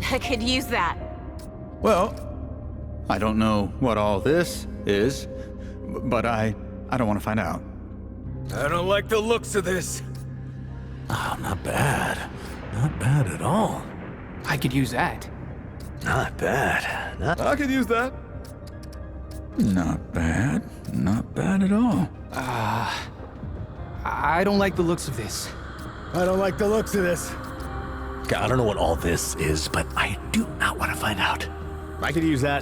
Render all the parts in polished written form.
I could use that. Well, I don't know what all this is, but I don't want to find out. I don't like the looks of this. Oh, not bad. Not bad at all. I could use that. Not bad. I could use that. Not bad. Not bad at all. I don't like the looks of this. I don't like the looks of this. I don't know what all this is, but I do not want to find out. I could use that.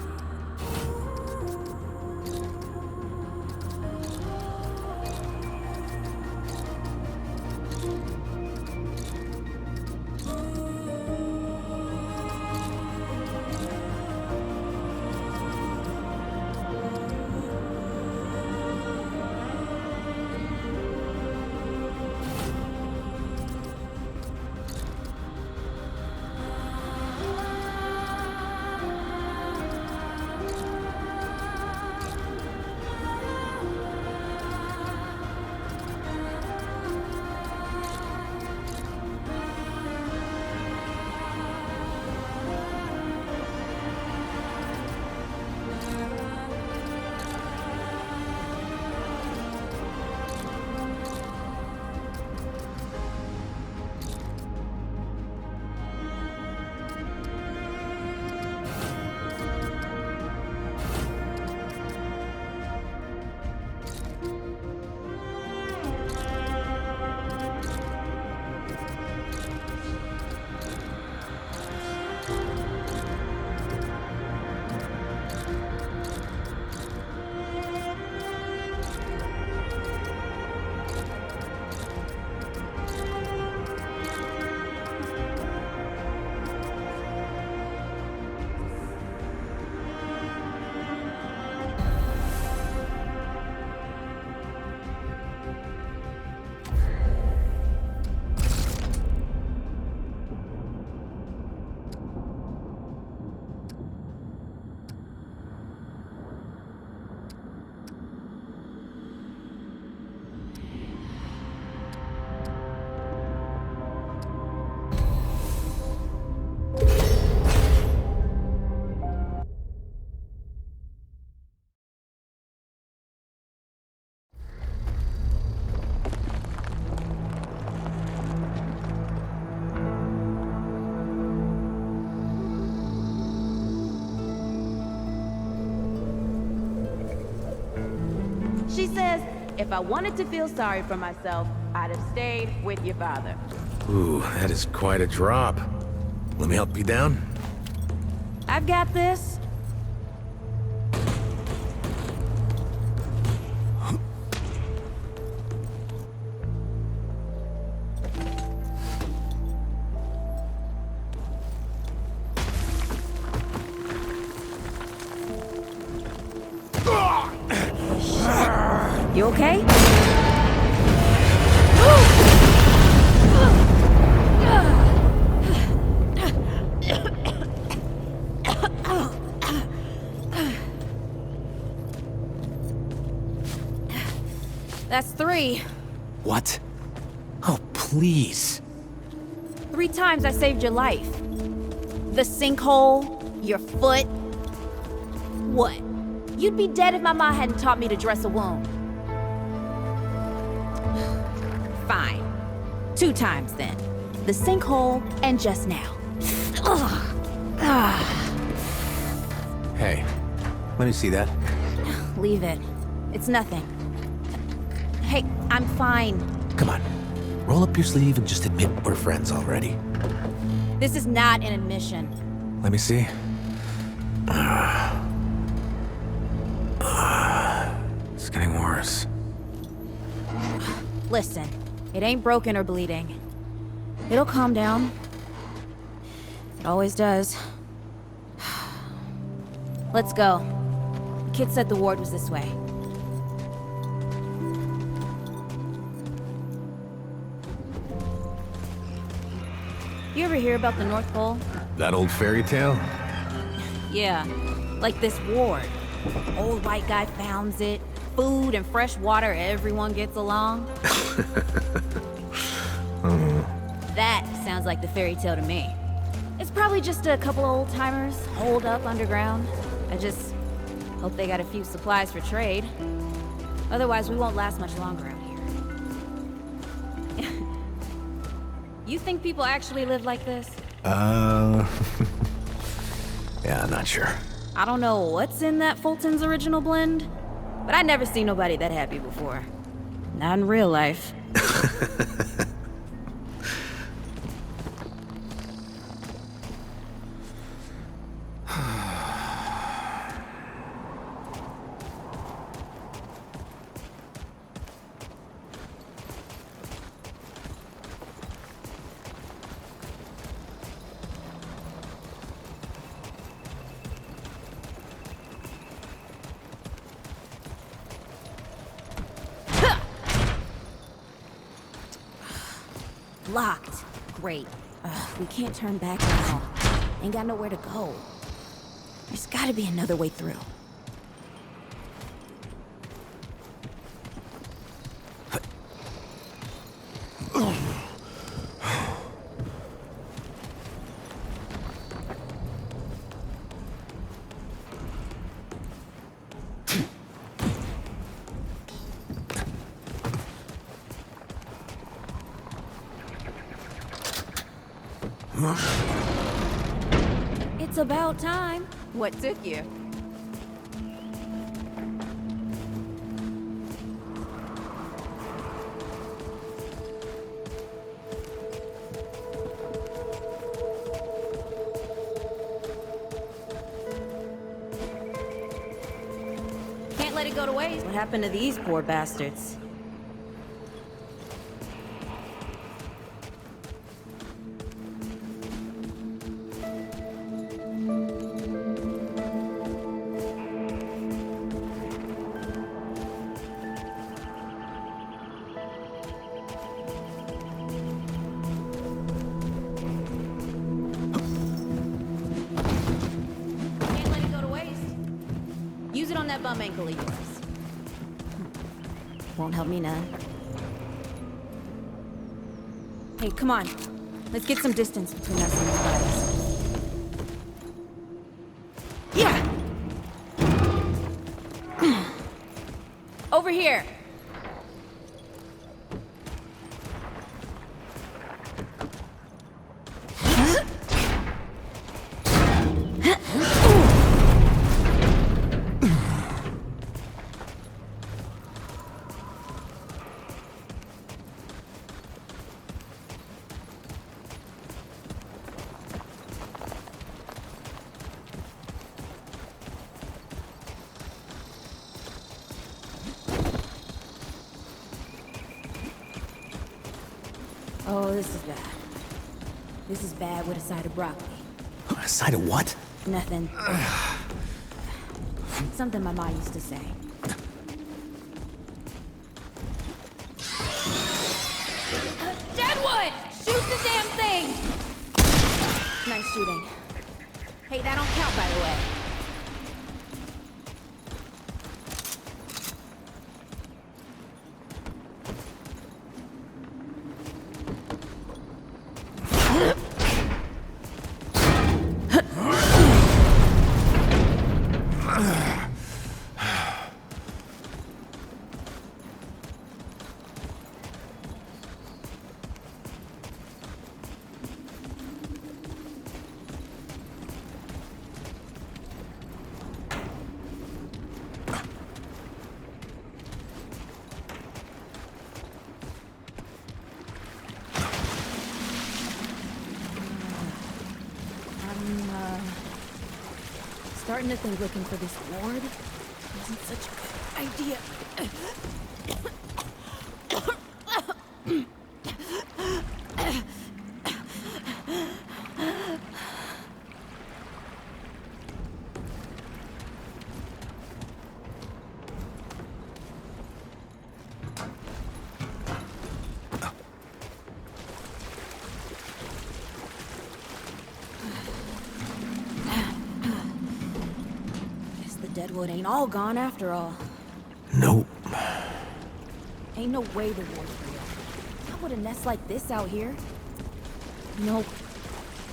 She says, if I wanted to feel sorry for myself, I'd have stayed with your father. Ooh, that is quite a drop. Let me help you down. I've got this. You okay? That's 3. What? Oh, please. 3 times I saved your life. The sinkhole, your foot. What? You'd be dead if my mom hadn't taught me to dress a wound. Fine. 2 times then. The sinkhole and just now. Hey, let me see that. Leave it. It's nothing. Hey, I'm fine. Come on. Roll up your sleeve and just admit we're friends already. This is not an admission. Let me see. It's getting worse. Listen, it ain't broken or bleeding. It'll calm down. It always does. Let's go. The kid said the ward was this way. You ever hear about the North Pole? That old fairy tale? Yeah, like this ward. Old white guy founds it. Food and fresh water, everyone gets along. That sounds like the fairy tale to me. It's probably just a couple old timers holed up underground. I just hope they got a few supplies for trade. Otherwise, we won't last much longer out here. You think people actually live like this? Yeah, I'm not sure. I don't know what's in that Fulton's original blend, but I never seen nobody that happy before. Not in real life. Locked. Great. We can't turn back now. Ain't got nowhere to go. There's gotta be another way through. It's about time. What took you? Can't let it go to waste. What happened to these poor bastards? Use it on that bum ankle of yours. Won't help me none. Hey, come on. Let's get some distance between us and these guys. Yeah! Over here! Oh, this is bad. This is bad with a side of broccoli. A side of what? Nothing. Something my mom used to say. Deadwood! Shoot the damn thing! Nice shooting. Hey, that don't count, by the way. Starting to think looking for this ward isn't such a good idea. Deadwood ain't all gone after all. Nope. Ain't no way the ward's real. How would a nest like this out here? Nope.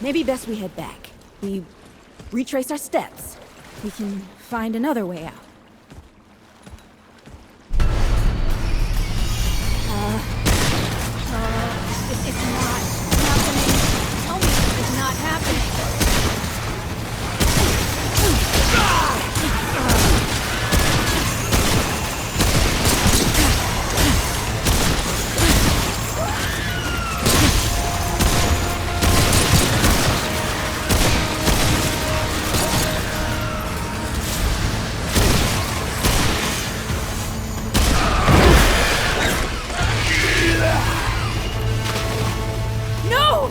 maybe best we head back. We retrace our steps. We can find another way out. It's not happening. Tell me it's not happening. No!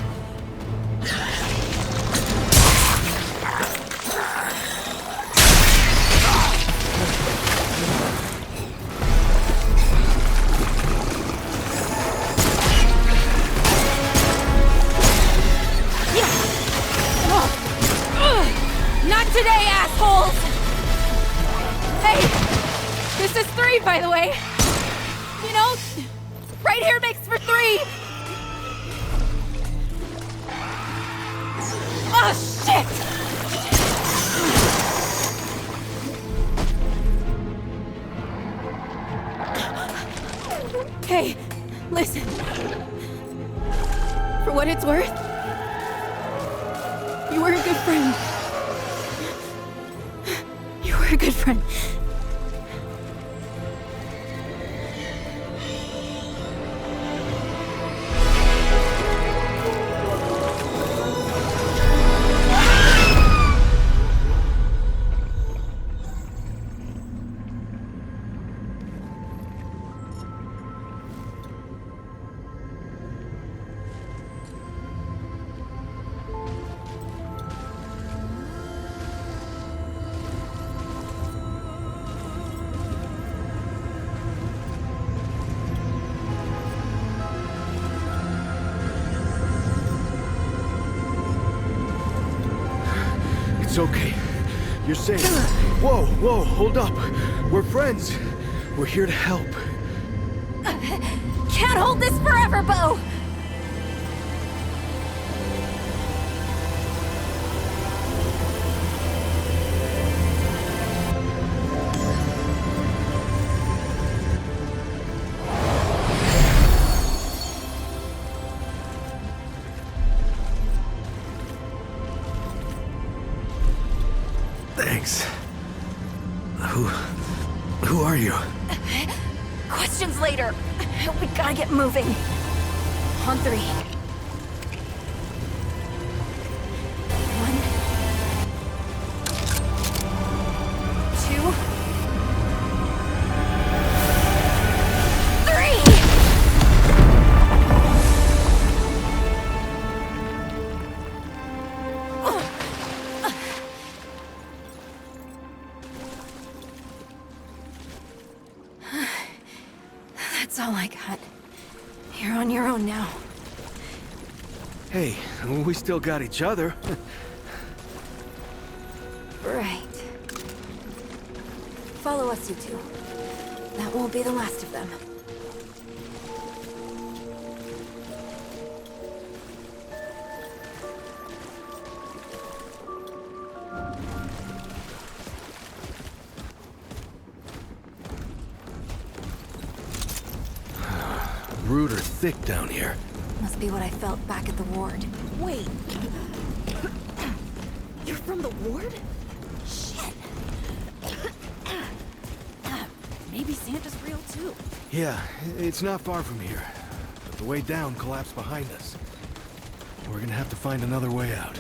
Not today, assholes! Hey, this is 3, by the way. You know, right here makes for 3. Oh, shit! Hey, listen. For what it's worth, you were a good friend. You were a good friend. It's okay. You're safe. Whoa, whoa, hold up. We're friends. We're here to help. Can't hold this forever, Bo! Thanks. Who are you? Questions later. We gotta get moving. On 3. 1, 2, 3. That's all I got. You're on your own now. Hey, we still got each other. Right. Follow us, you two. That won't be the last of them. Rude or thick down here. Must be what I felt back at the ward. Wait. You're from the ward? Shit. Maybe Santa's real too. Yeah, it's not far from here. But the way down collapsed behind us. We're gonna have to find another way out.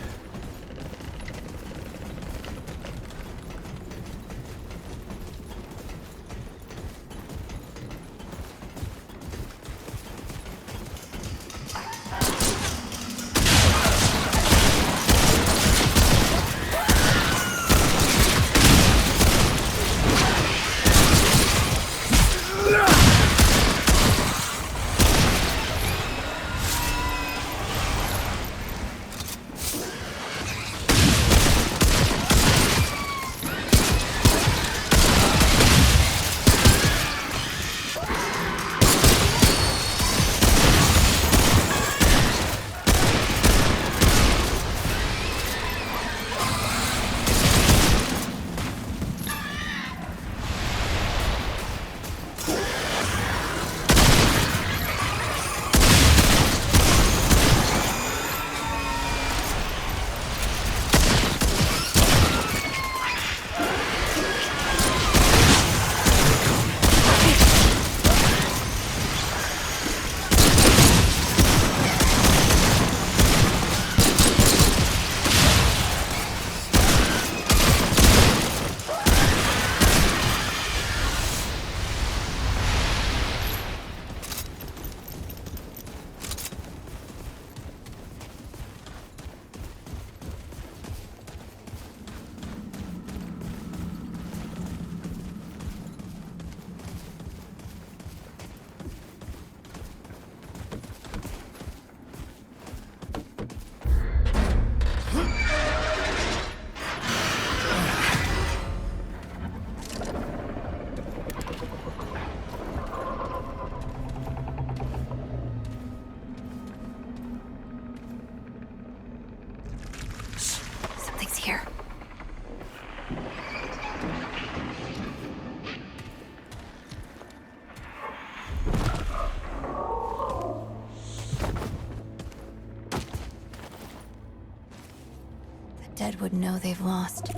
dead would know they've lost.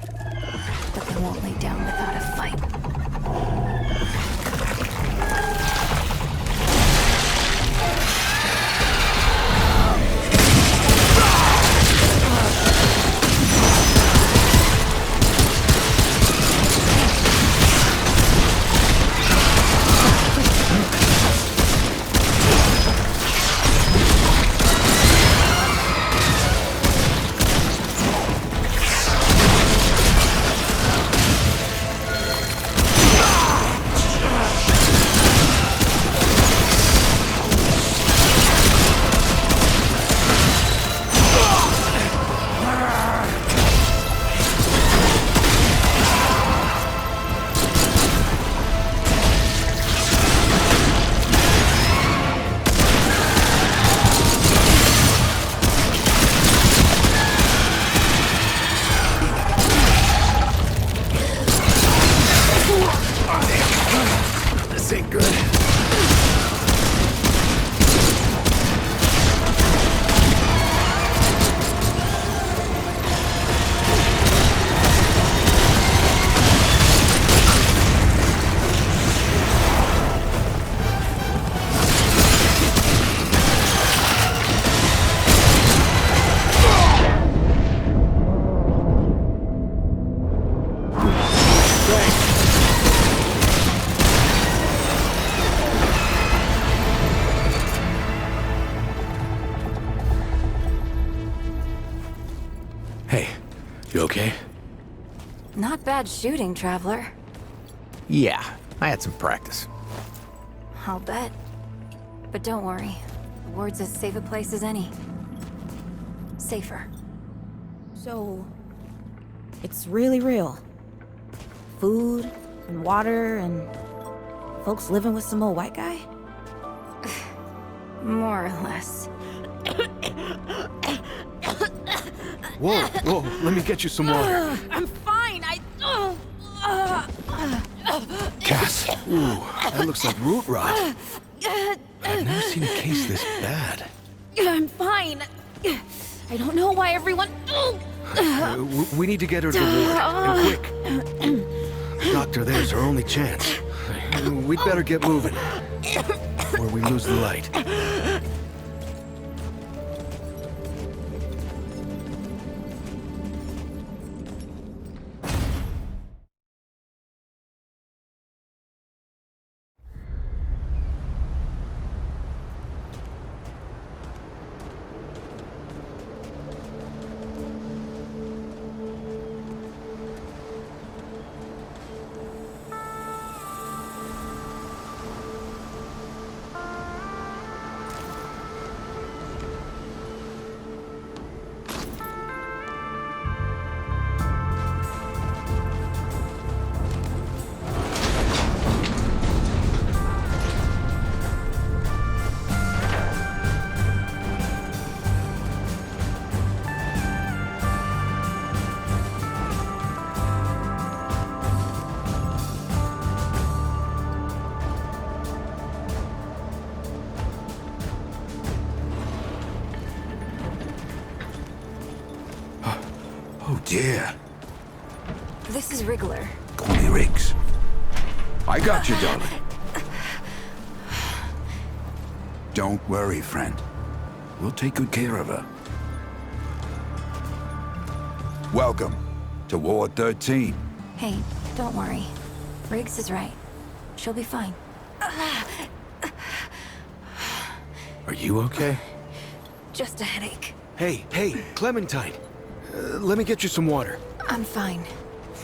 But they won't lay down without a fight. This ain't good. Hey, you okay? Not bad shooting, Traveler. Yeah, I had some practice. I'll bet. But don't worry. The ward's as safe a place as any. Safer. So, it's really real. Food and water and folks living with some old white guy? More or less. Whoa, whoa, let me get you some water. I'm fine. Cass. Ooh, that looks like root rot. I've never seen a case this bad. I'm fine. I don't know why everyone. We need to get her to the ward, and quick. The doctor there's our only chance. We'd better get moving, before we lose the light. Oh dear. This is Wriggler. Call me Riggs. I got you, darling. Don't worry, friend. We'll take good care of her. Welcome to Ward 13. Hey, don't worry. Riggs is right. She'll be fine. Are you okay? Just a headache. Hey, Clementine. Let me get you some water. I'm fine.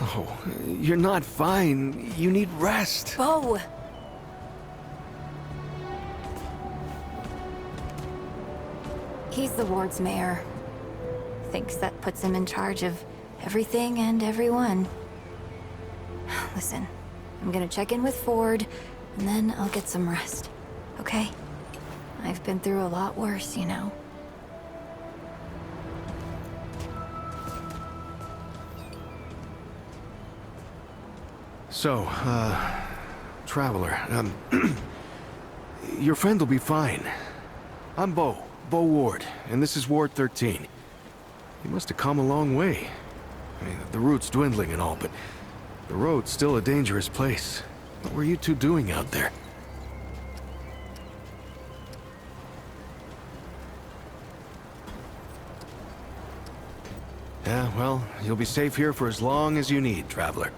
Oh, you're not fine. You need rest. Bo! He's the ward's mayor. Thinks that puts him in charge of everything and everyone. Listen, I'm gonna check in with Ford, and then I'll get some rest. Okay? I've been through a lot worse, you know. So, Traveler, your friend will be fine. I'm Bo Ward, and this is Ward 13. You must have come a long way. I mean, the route's dwindling and all, but the road's still a dangerous place. What were you two doing out there? Yeah, well, you'll be safe here for as long as you need, traveler.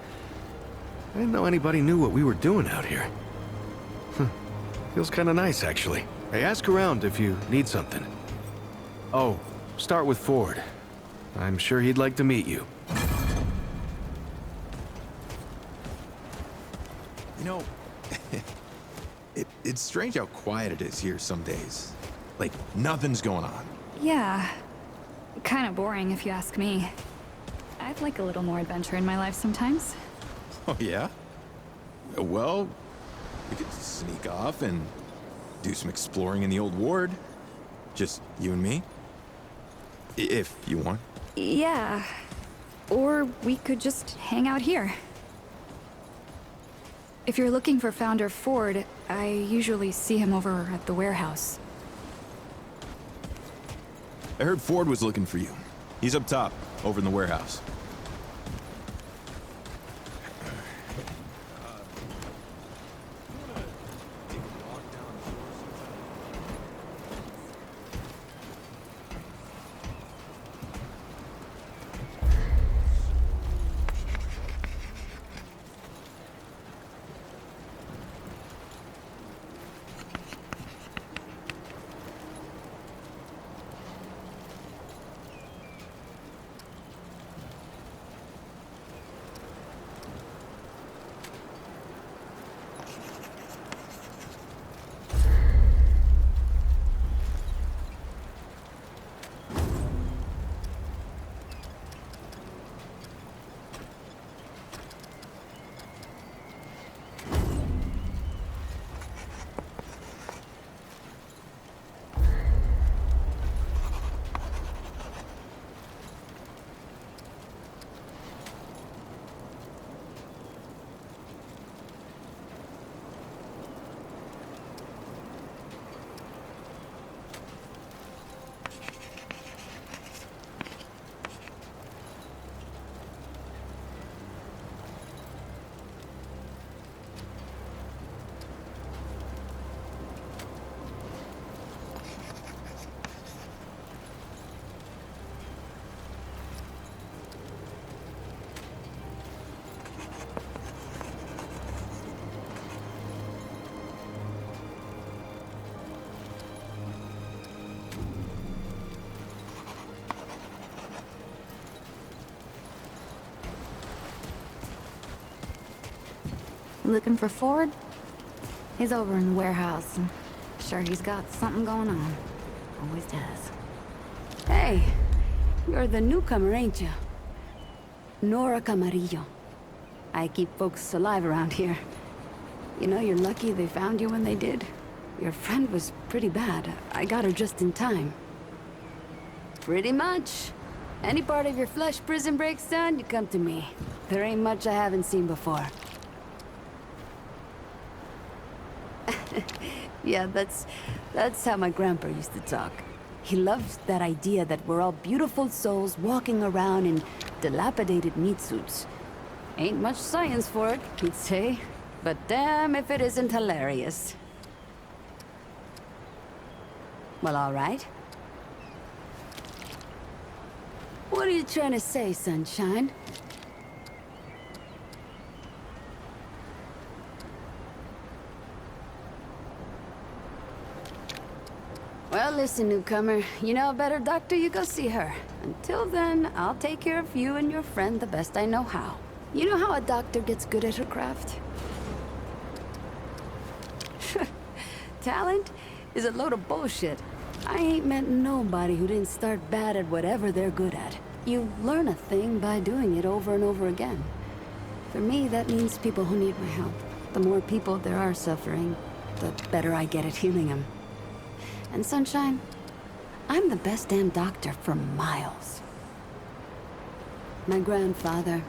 I didn't know anybody knew what we were doing out here. Feels kind of nice, actually. Hey, ask around if you need something. Oh, start with Ford. I'm sure he'd like to meet you. You know, it's strange how quiet it is here some days. Like, nothing's going on. Yeah. Kind of boring if you ask me. I'd like a little more adventure in my life sometimes. Oh, yeah? Well, we could sneak off and do some exploring in the old ward. Just you and me. If you want. Yeah. Or we could just hang out here. If you're looking for Founder Ford, I usually see him over at the warehouse. I heard Ford was looking for you. He's up top, over in the warehouse. Looking for Ford? He's over in the warehouse. I'm sure he's got something going on. Always does. Hey, you're the newcomer, ain't you? Nora Camarillo. I keep folks alive around here. You know, you're lucky they found you when they did. Your friend was pretty bad. I got her just in time. Pretty much. Any part of your flesh prison breaks down, you come to me. There ain't much I haven't seen before. Yeah, that's how my grandpa used to talk. He loved that idea that we're all beautiful souls walking around in dilapidated meat suits. Ain't much science for it, he'd say. But damn if it isn't hilarious. Well, all right. What are you trying to say, sunshine? Well, listen, newcomer. You know a better doctor, you go see her. Until then, I'll take care of you and your friend the best I know how. You know how a doctor gets good at her craft? Talent is a load of bullshit. I ain't met nobody who didn't start bad at whatever they're good at. You learn a thing by doing it over and over again. For me, that means people who need my help. The more people there are suffering, the better I get at healing them. And Sunshine, I'm the best damn doctor for miles. My grandfather,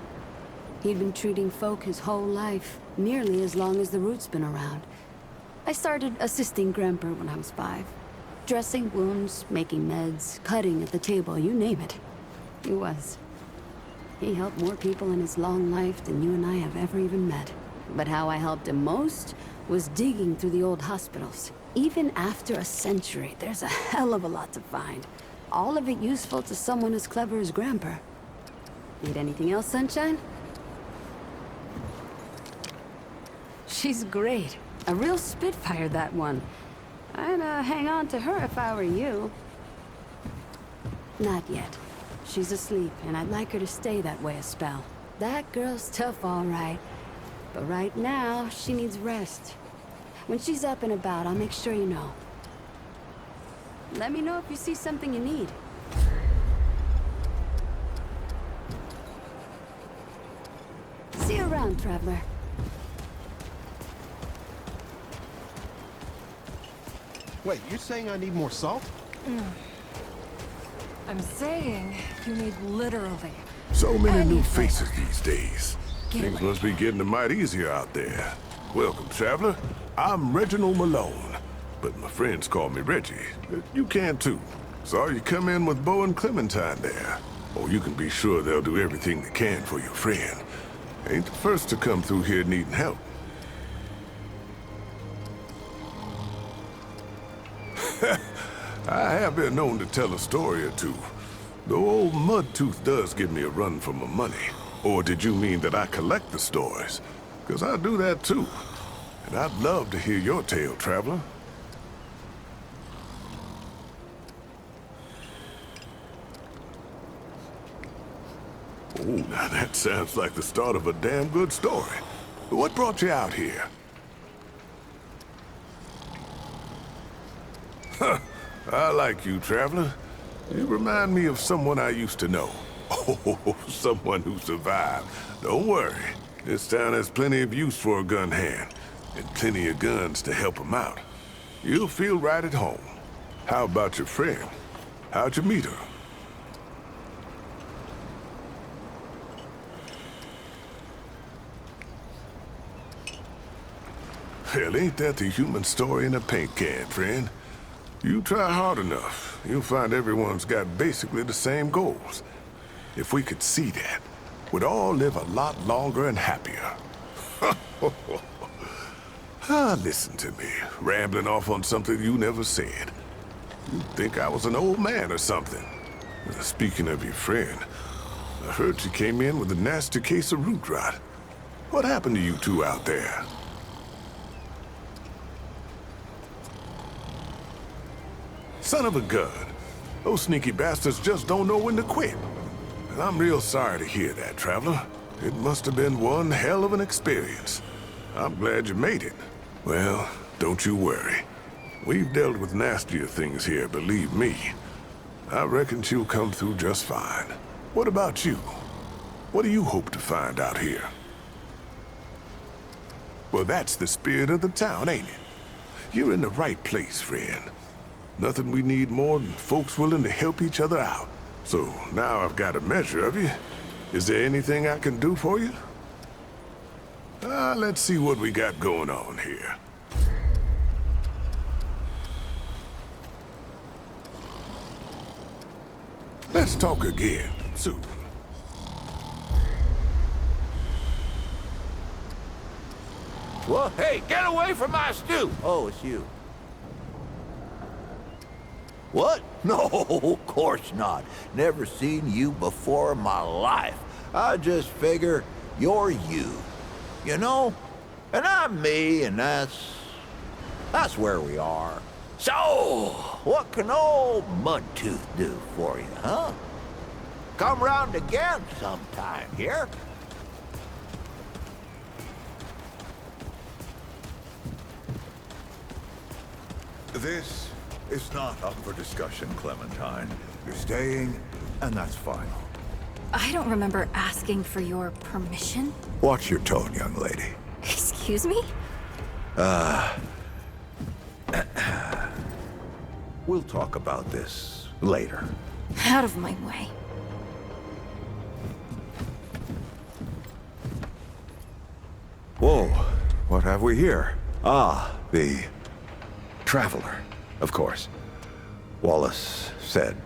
he'd been treating folk his whole life, nearly as long as the root's been around. I started assisting Grandpa when I was 5. Dressing wounds, making meds, cutting at the table, you name it. He was. He helped more people in his long life than you and I have ever even met. But how I helped him most was digging through the old hospitals. Even after a century, there's a hell of a lot to find. All of it useful to someone as clever as Grandpa. Need anything else, Sunshine? She's great. A real spitfire, that one. I'd hang on to her if I were you. Not yet. She's asleep, and I'd like her to stay that way a spell. That girl's tough, all right. But right now, she needs rest. When she's up and about, I'll make sure you know. Let me know if you see something you need. See you around, Traveler. Wait, you're saying I need more salt? I'm saying you need literally. So many new faces these days. Things must be getting a mite easier out there. Welcome, traveler. I'm Reginald Malone, but my friends call me Reggie. You can too. Saw you come in with Bo and Clementine there. Oh, you can be sure they'll do everything they can for your friend. Ain't the first to come through here needing help. I have been known to tell a story or two. Though old Mudtooth does give me a run for my money. Or did you mean that I collect the stories? 'Cause I do that too. And I'd love to hear your tale, traveler. Oh, now that sounds like the start of a damn good story. What brought you out here? Huh, I like you, traveler. You remind me of someone I used to know. Oh, someone who survived. Don't worry. This town has plenty of use for a gun hand, and plenty of guns to help him out. You'll feel right at home. How about your friend? How'd you meet her? Well, ain't that the human story in a paint can, friend? You try hard enough, you'll find everyone's got basically the same goals. If we could see that, we'd all live a lot longer and happier. Listen to me, rambling off on something you never said. You'd think I was an old man or something. Speaking of your friend, I heard she came in with a nasty case of root rot. What happened to you two out there? Son of a gun. Those sneaky bastards just don't know when to quit. And I'm real sorry to hear that, traveler. It must have been one hell of an experience. I'm glad you made it. Well, don't you worry. We've dealt with nastier things here, believe me. I reckon she'll come through just fine. What about you? What do you hope to find out here? Well, that's the spirit of the town, ain't it? You're in the right place, friend. Nothing we need more than folks willing to help each other out. So now I've got a measure of you. Is there anything I can do for you? Let's see what we got going on here. Let's talk again soon. Well, hey, get away from my stew! Oh, it's you. What? No, of course not. Never seen you before in my life. I just figure you're you. You know? And I'm me, and that's where we are. So, what can old Mudtooth do for you, huh? Come round again sometime here. This is not up for discussion, Clementine. You're staying, and that's final. I don't remember asking for your permission. Watch your tone, young lady. Excuse me? We'll talk about this later. Out of my way. Whoa, what have we here? Ah, the Traveler, of course. Wallace said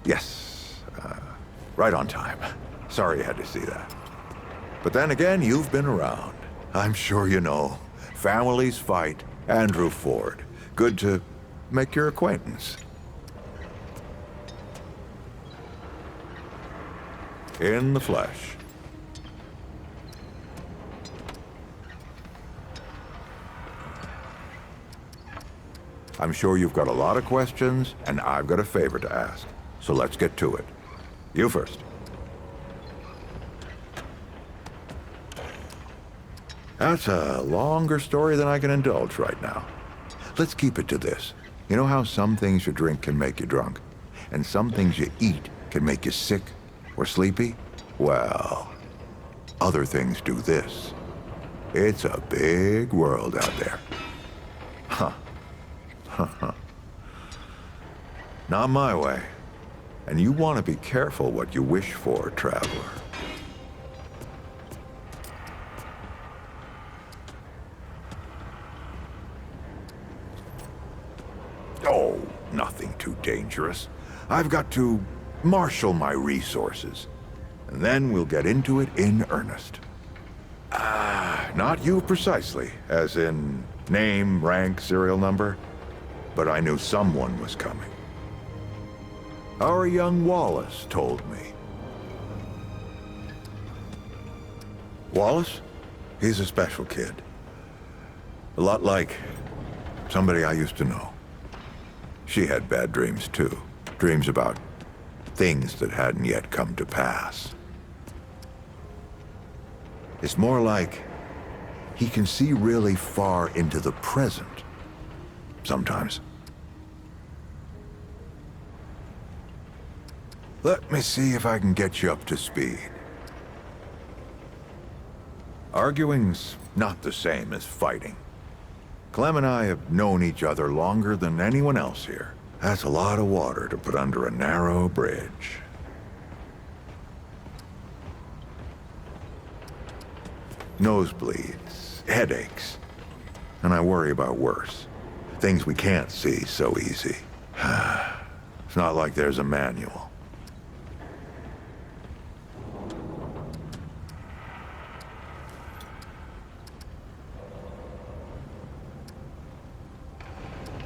yes. Right on time. Sorry you had to see that. But then again, you've been around. I'm sure you know. Families fight. Andrew Ford. Good to make your acquaintance. In the flesh. I'm sure you've got a lot of questions, and I've got a favor to ask. So let's get to it. You first. That's a longer story than I can indulge right now. Let's keep it to this. You know how some things you drink can make you drunk, and some things you eat can make you sick or sleepy? Well, other things do this. It's a big world out there. Huh. Not my way. And you want to be careful what you wish for, traveler. Oh, nothing too dangerous. I've got to marshal my resources. And then we'll get into it in earnest. Not you precisely, as in name, rank, serial number. But I knew someone was coming. Our young Wallace told me. Wallace? He's a special kid. A lot like somebody I used to know. She had bad dreams too. Dreams about things that hadn't yet come to pass. It's more like he can see really far into the present. Sometimes. Let me see if I can get you up to speed. Arguing's not the same as fighting. Clem and I have known each other longer than anyone else here. That's a lot of water to put under a narrow bridge. Nosebleeds, headaches, and I worry about worse. Things we can't see so easy. It's not like there's a manual.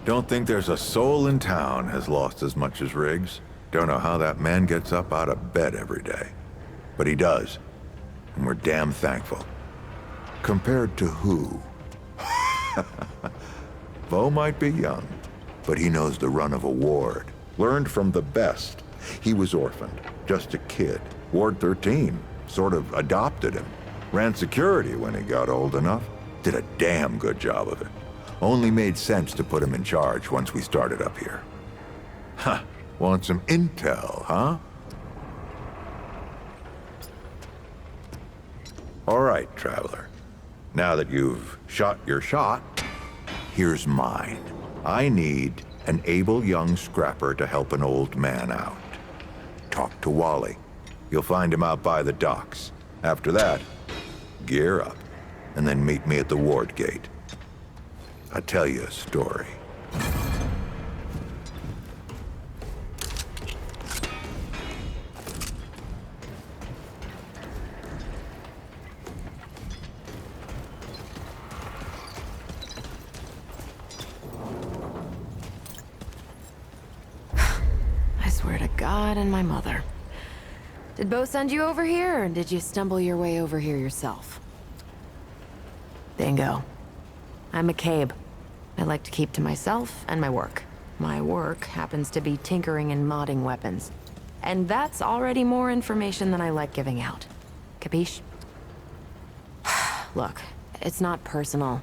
Don't think there's a soul in town has lost as much as Riggs. Don't know how that man gets up out of bed every day. But he does. And we're damn thankful. Compared to who? Bo might be young, but he knows the run of a ward. Learned from the best. He was orphaned, just a kid. Ward 13 sort of adopted him. Ran security when he got old enough. Did a damn good job of it. Only made sense to put him in charge once we started up here. Huh. Want some intel, huh? All right, traveler. Now that you've shot your shot, here's mine. I need an able young scrapper to help an old man out. Talk to Wally. You'll find him out by the docks. After that, gear up, and then meet me at the ward gate. I'll tell you a story. I swear to God and my mother. Did Bo send you over here, or did you stumble your way over here yourself? Bingo. I'm McCabe. I like to keep to myself and my work. My work happens to be tinkering and modding weapons. And that's already more information than I like giving out. Capiche? Look, it's not personal.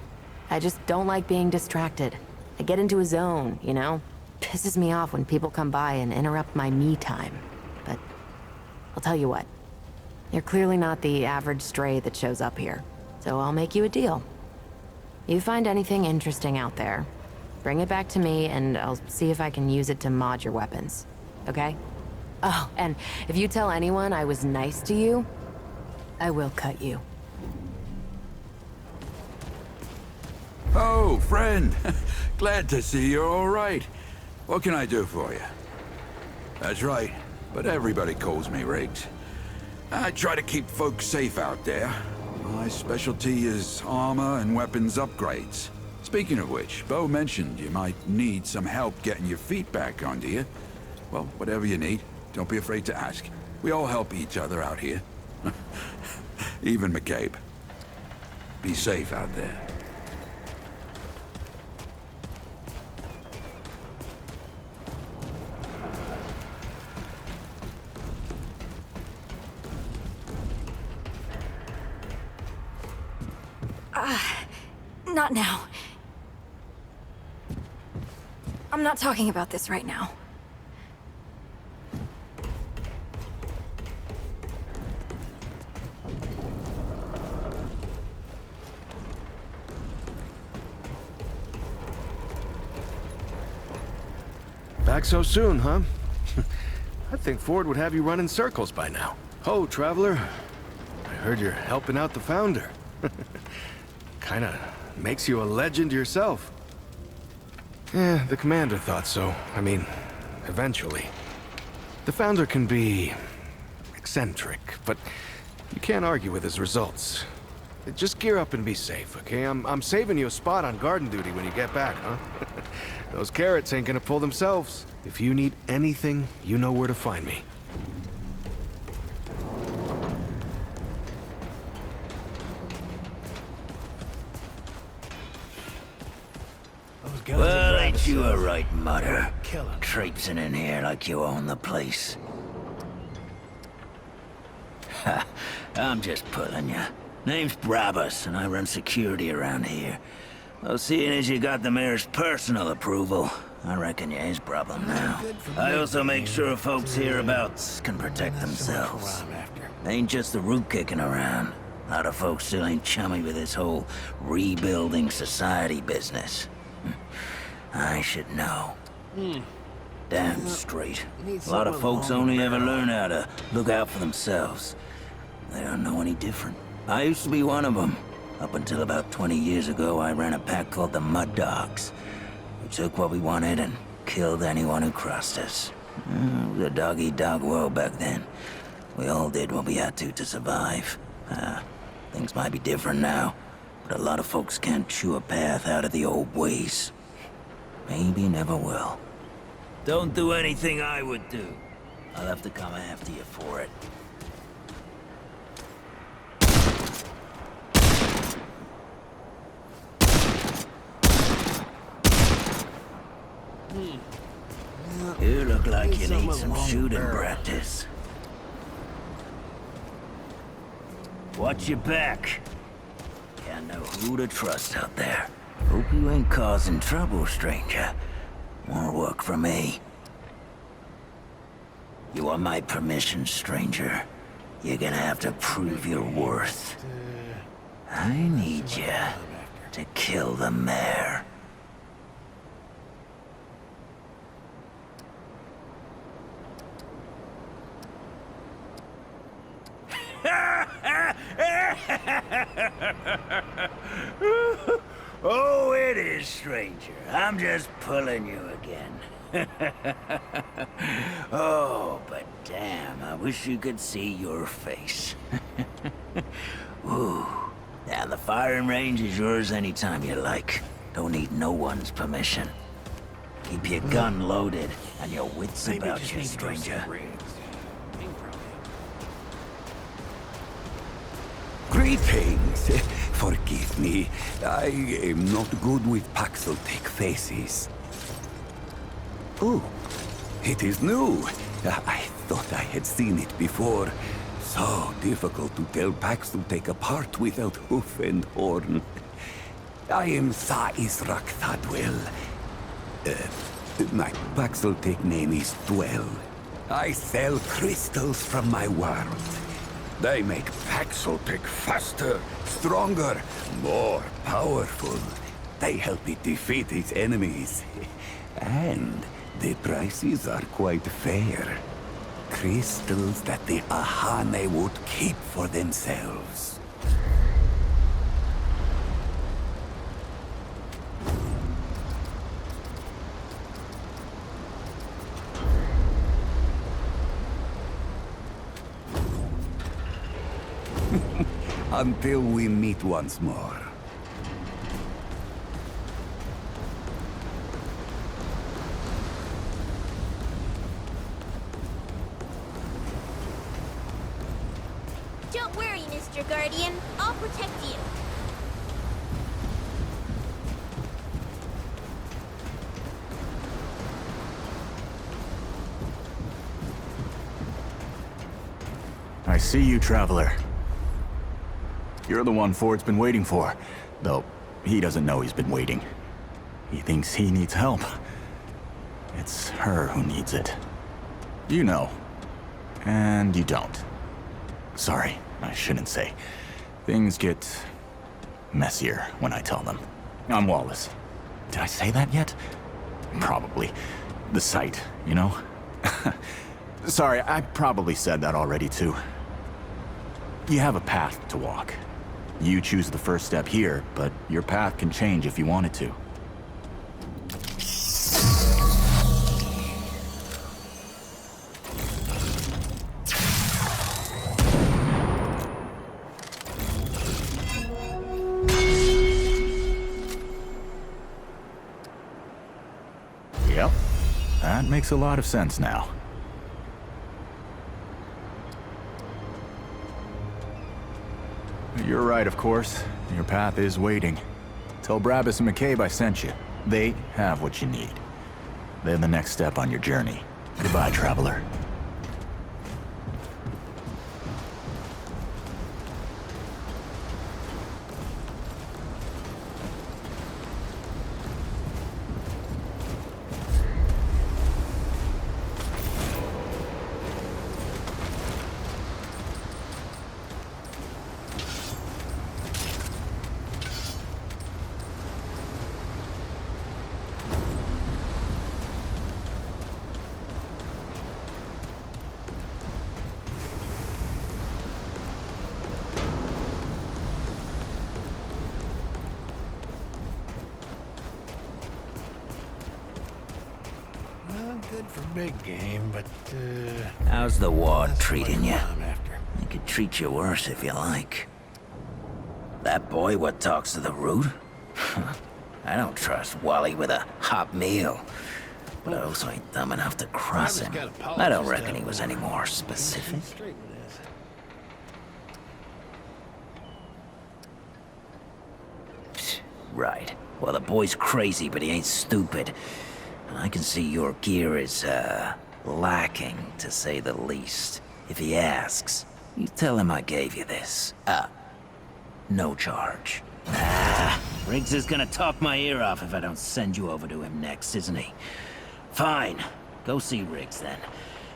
I just don't like being distracted. I get into a zone, you know? Pisses me off when people come by and interrupt my me time. But I'll tell you what. You're clearly not the average stray that shows up here. So I'll make you a deal. You find anything interesting out there, bring it back to me and I'll see if I can use it to mod your weapons. Okay? Oh, and if you tell anyone I was nice to you, I will cut you. Oh, friend. Glad to see you're all right. What can I do for you? That's right, but everybody calls me Riggs. I try to keep folks safe out there. My specialty is armor and weapons upgrades. Speaking of which, Bo mentioned you might need some help getting your feet back under you. Well, whatever you need, don't be afraid to ask. We all help each other out here. Even McCabe. Be safe out there. Not now. I'm not talking about this right now. Back so soon, huh? I think Ford would have you run in circles by now. Ho, Traveler. I heard you're helping out the Founder. Kinda makes you a legend yourself. Yeah, the Commander thought so. I mean, eventually. The Founder can be eccentric, but you can't argue with his results. Just gear up and be safe, okay? I'm saving you a spot on garden duty when you get back, huh? Those carrots ain't gonna pull themselves. If you need anything, you know where to find me. Well, ain't you a right mutter? Traipsing in here like you own the place. Ha, I'm just pulling you. Name's Brabus, and I run security around here. Well, seeing as you got the mayor's personal approval, I reckon you his problem now. I also make sure folks hereabouts can protect themselves. Ain't just the root kicking around. A lot of folks still ain't chummy with this whole rebuilding society business. I should know. Damn straight. A lot of folks only ever learn how to look out for themselves. They don't know any different. I used to be one of them. Up until about 20 years ago, I ran a pack called the Mud Dogs. We took what we wanted and killed anyone who crossed us. It was a dog-eat-dog world back then. We all did what we had to survive. Things might be different now, but a lot of folks can't chew a path out of the old ways. Maybe never will. Don't do anything I would do. I'll have to come after you for it. You look like you need some shooting practice. Watch your back. Can't know who to trust out there. Hope you ain't causing trouble, stranger. More work for me. You want my permission, stranger? You're gonna have to prove your worth. I need you to kill the mayor. Oh, it is, stranger. I'm just pulling you again. Oh, but damn, I wish you could see your face. Ooh. Now, the firing range is yours anytime you like. Don't need no one's permission. Keep your gun loaded and your wits about you, stranger. Greetings. Forgive me. I am not good with Paxeltech faces. Oh, it is new. I thought I had seen it before. So difficult to tell Paxeltech apart without hoof and horn. I am Sa Israk Thadwell. My Paxeltech name is Dwell. I sell crystals from my world. They make Paxeltech faster, stronger, more powerful. They help it defeat its enemies. And the prices are quite fair. Crystals that the Ahane would keep for themselves. Until we meet once more. Don't worry, Mr. Guardian. I'll protect you. I see you, Traveler. You're the one Ford's been waiting for. Though, he doesn't know he's been waiting. He thinks he needs help. It's her who needs it. You know. And you don't. Sorry, I shouldn't say. Things get messier when I tell them. I'm Wallace. Did I say that yet? Probably. The site, you know? Sorry, I probably said that already too. You have a path to walk. You choose the first step here, but your path can change if you want it to. Yep, that makes a lot of sense now. You're right, of course. Your path is waiting. Tell Brabus and McCabe I sent you. They have what you need. They're the next step on your journey. Goodbye, Traveler. Good for big game, but, How's the ward treating you? It could treat you worse if you like. That boy what talks to the root? I don't trust Wally with a hot meal. But I also ain't dumb enough to cross him. I don't reckon he was any more specific. Right. Well, the boy's crazy, but he ain't stupid. And I can see your gear is, lacking, to say the least. If he asks, you tell him I gave you this. No charge. Riggs is gonna talk my ear off if I don't send you over to him next, isn't he? Fine. Go see Riggs, then.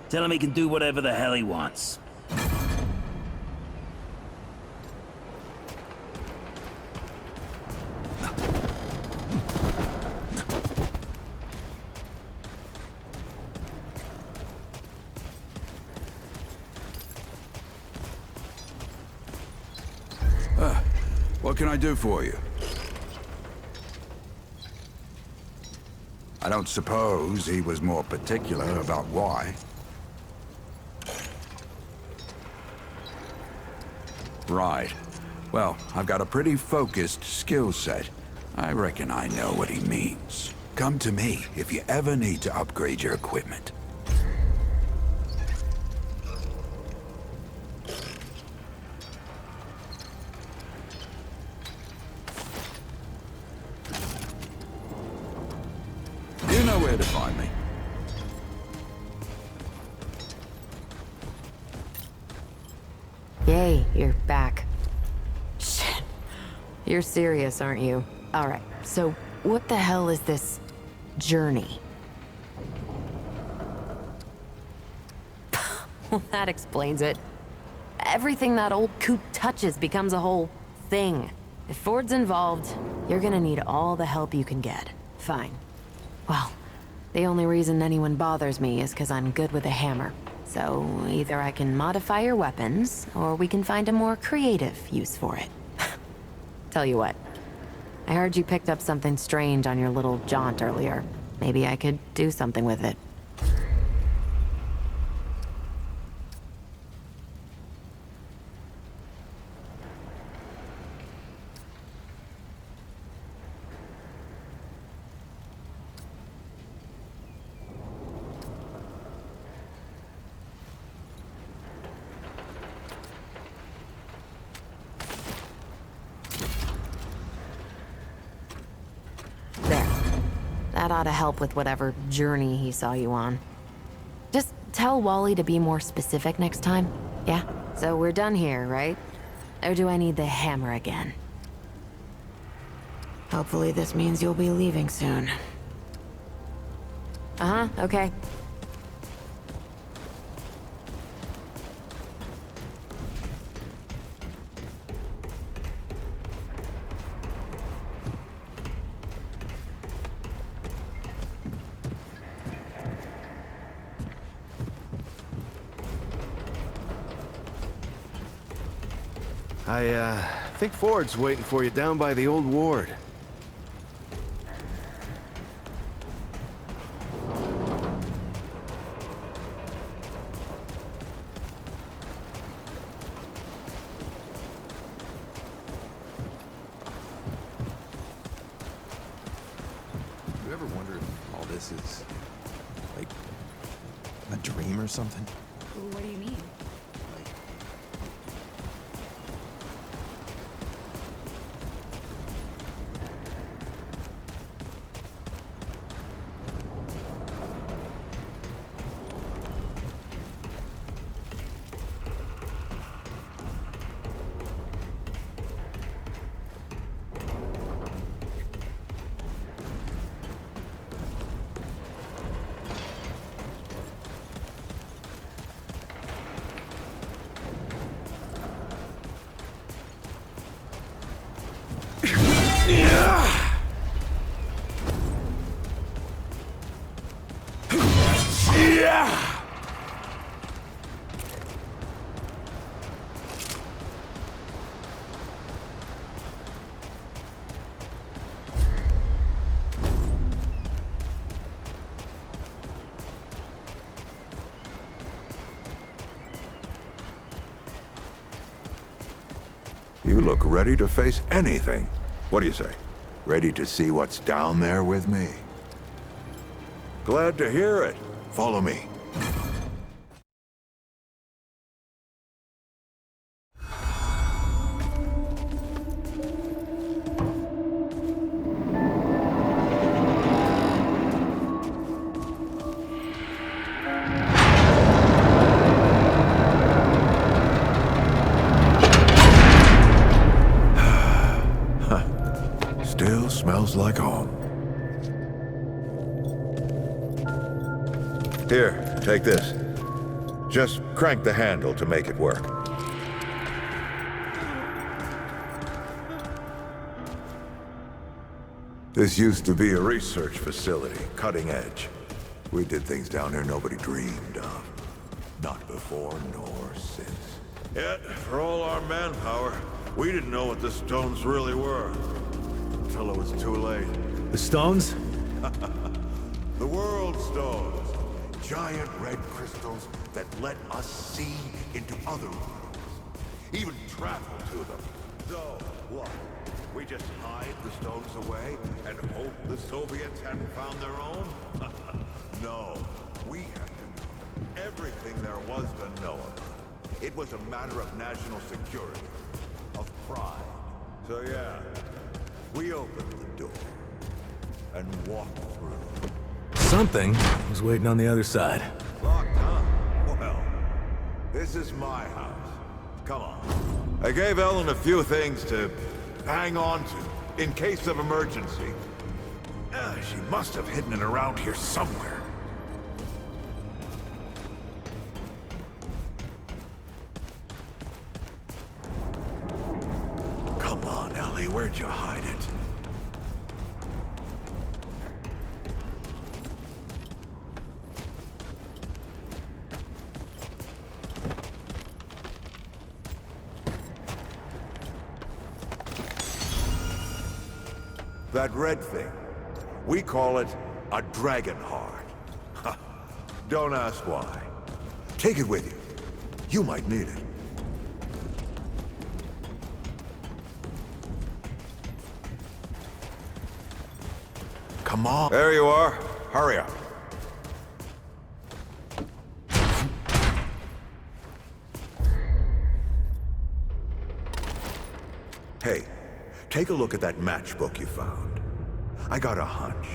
Tell him he can do whatever the hell he wants. What can I do for you? I don't suppose he was more particular about why. Right. Well, I've got a pretty focused skill set. I reckon I know what he means. Come to me if you ever need to upgrade your equipment. You know where to find me. Yay, you're back. Shit. You're serious, aren't you? Alright, so what the hell is this journey? Well, that explains it. Everything that old coot touches becomes a whole thing. If Ford's involved, you're gonna need all the help you can get. Fine. Well, the only reason anyone bothers me is because I'm good with a hammer. So either I can modify your weapons, or we can find a more creative use for it. Tell you what, I heard you picked up something strange on your little jaunt earlier. Maybe I could do something with it. That ought to help with whatever journey he saw you on. Just tell Wally to be more specific next time, yeah? So we're done here, right? Or do I need the hammer again? Hopefully this means you'll be leaving soon. Uh-huh, okay. I think Ford's waiting for you down by the old ward. You ever wonder if all this is, like, a dream or something? What do you mean? You look ready to face anything. What do you say? Ready to see what's down there with me? Glad to hear it. Follow me. Still smells like home. Here, take this. Just crank the handle to make it work. This used to be a research facility, cutting edge. We did things down here nobody dreamed of. Not before nor since. Yet, for all our manpower, we didn't know what the stones really were. Until it was too late. The stones? The world stones. Giant red crystals that let us see into other worlds. Even travel to them. So, what? We just hide the stones away and hope the Soviets hadn't found their own? No. We had to know everything there was to know about it. It was a matter of national security. Of pride. So yeah, we opened the door and walked through. Something was waiting on the other side. Locked, huh? Well, this is my house. Come on. I gave Ellen a few things to hang on to in case of emergency. She must have hidden it around here somewhere. Come on, Ellie, where'd you hide it? That red thing. We call it a dragon heart. Don't ask why. Take it with you. You might need it. Come on. There you are. Hurry up. Hey, take a look at that matchbook you found. I got a hunch.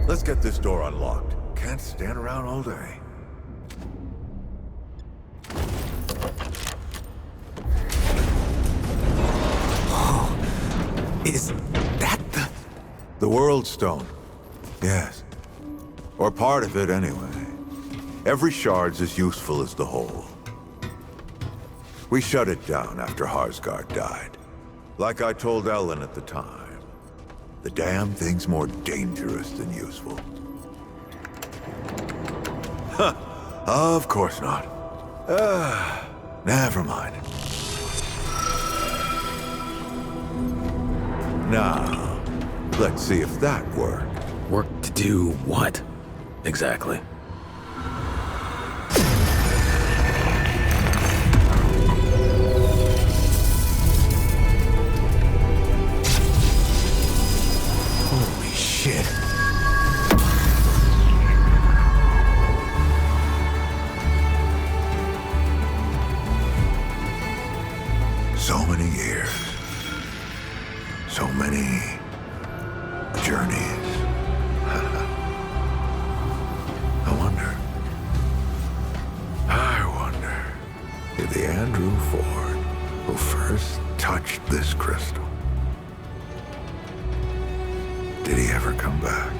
Let's get this door unlocked. Can't stand around all day. Is that the... The World Stone. Yes. Or part of it, anyway. Every shard's as useful as the whole. We shut it down after Harsgard died. Like I told Ellen at the time. The damn thing's more dangerous than useful. Huh. Of course not. Never mind. Now, let's see if that worked. Work to do what? Exactly. Holy shit. So many years. So many journeys. I wonder if the Andrew Ford who first touched this crystal, did he ever come back?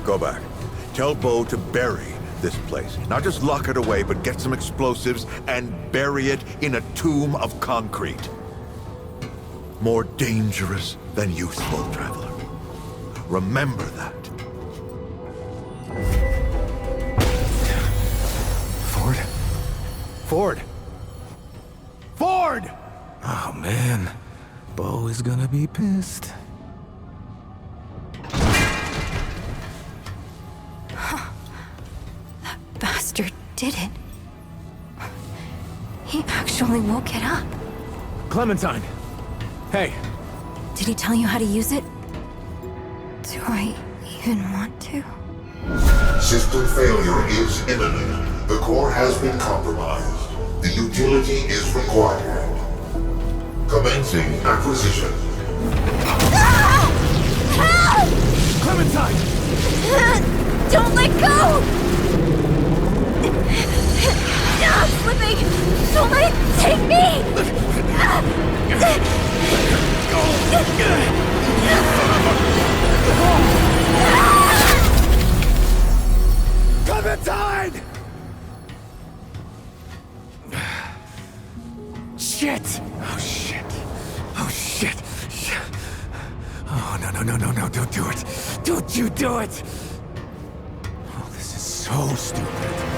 Go back. Tell Bo to bury this place. Not just lock it away, but get some explosives and bury it in a tomb of concrete. More dangerous than useful, traveler. Remember that. Ford? Ford! Ford! Oh, man. Bo is gonna be pissed. That bastard did it. He actually woke it up. Clementine! Hey! Did he tell you how to use it? Do I even want to? System failure is imminent. The core has been compromised. The utility is required. Commencing acquisition. Ah! Help! Clementine! Don't let go! I'm slipping! Don't let it take me! Clementine! Shit! Oh, shit. Oh, shit. Oh, no, don't do it. Don't you do it! Oh, this is so stupid.